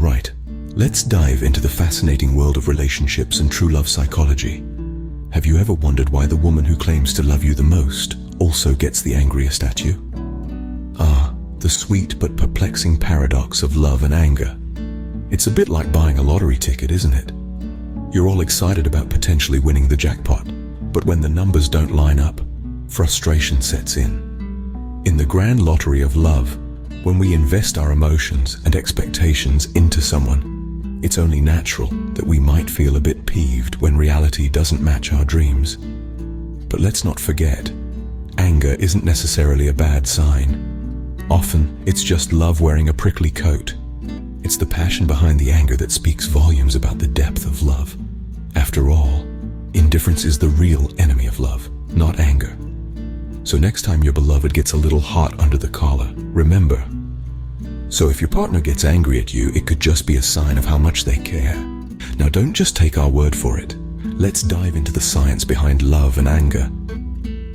Alright, let's dive into the fascinating world of relationships and true love psychology. Have you ever wondered why the woman who claims to love you the most also gets the angriest at you? The sweet but perplexing paradox of love and anger. It's a bit like buying a lottery ticket, isn't it? You're all excited about potentially winning the jackpot, but when the numbers don't line up, frustration sets in. In the grand lottery of love, when we invest our emotions and expectations into someone, it's only natural that we might feel a bit peeved when reality doesn't match our dreams. But let's not forget, anger isn't necessarily a bad sign. Often, it's just love wearing a prickly coat. It's the passion behind the anger that speaks volumes about the depth of love. After all, indifference is the real enemy of love, not anger. So next time your beloved gets a little hot under the collar, remember. So if your partner gets angry at you, it could just be a sign of how much they care. Now don't just take our word for it. Let's dive into the science behind love and anger.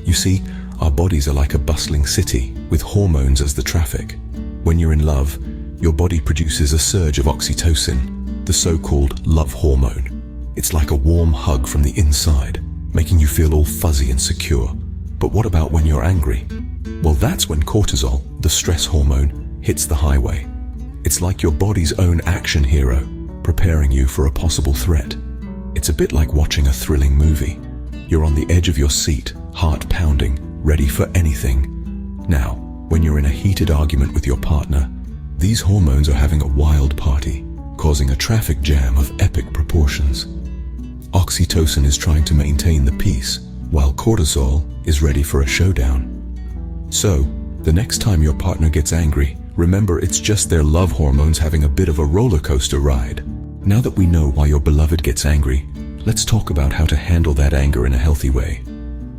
You see, our bodies are like a bustling city with hormones as the traffic. When you're in love, your body produces a surge of oxytocin, the so-called love hormone. It's like a warm hug from the inside, making you feel all fuzzy and secure. But what about when you're angry? Well, that's when cortisol, the stress hormone, hits the highway. It's like your body's own action hero, preparing you for a possible threat. It's a bit like watching a thrilling movie. You're on the edge of your seat, heart pounding, ready for anything. Now, when you're in a heated argument with your partner, these hormones are having a wild party, causing a traffic jam of epic proportions. Oxytocin is trying to maintain the peace, while cortisol is ready for a showdown. So, the next time your partner gets angry, remember it's just their love hormones having a bit of a roller coaster ride. Now that we know why your beloved gets angry, let's talk about how to handle that anger in a healthy way.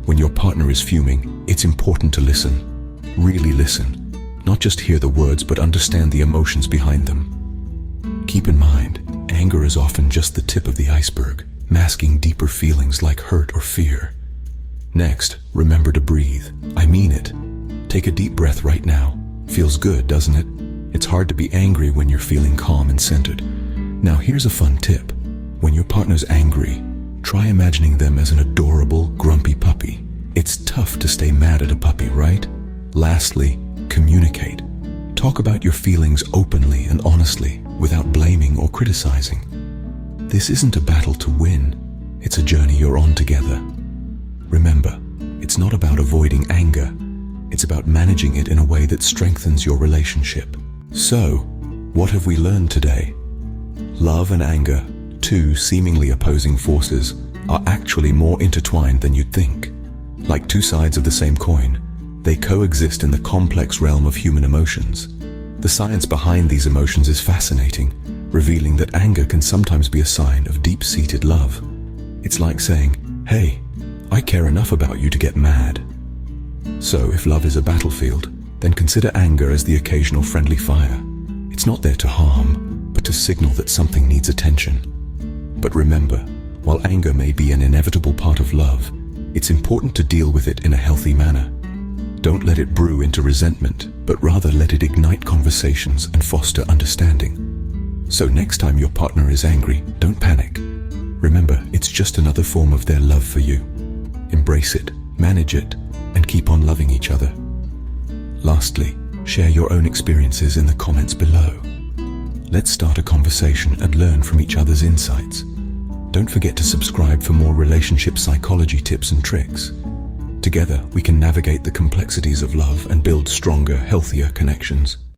When your partner is fuming, it's important to listen. Really listen. Not just hear the words, but understand the emotions behind them. Keep in mind, anger is often just the tip of the iceberg, masking deeper feelings like hurt or fear. Next, remember to breathe. I mean it. Take a deep breath right now. Feels good, doesn't it? It's hard to be angry when you're feeling calm and centered. Now here's a fun tip. When your partner's angry, try imagining them as an adorable, grumpy puppy. It's tough to stay mad at a puppy, right? Lastly, communicate. Talk about your feelings openly and honestly, without blaming or criticizing. This isn't a battle to win. It's a journey you're on together. Remember, it's not about avoiding anger. It's about managing it in a way that strengthens your relationship. So, what have we learned today? Love and anger, two seemingly opposing forces, are actually more intertwined than you'd think. Like two sides of the same coin, they coexist in the complex realm of human emotions. The science behind these emotions is fascinating, revealing that anger can sometimes be a sign of deep-seated love. It's like saying, "Hey, I care enough about you to get mad." So if love is a battlefield, then consider anger as the occasional friendly fire. It's not there to harm, but to signal that something needs attention. But remember, while anger may be an inevitable part of love, it's important to deal with it in a healthy manner. Don't let it brew into resentment, but rather let it ignite conversations and foster understanding. So next time your partner is angry, don't panic. Remember, it's just another form of their love for you. Embrace it, manage it, and keep on loving each other. Lastly, share your own experiences in the comments below. Let's start a conversation and learn from each other's insights. Don't forget to subscribe for more relationship psychology tips and tricks. Together, we can navigate the complexities of love and build stronger, healthier connections.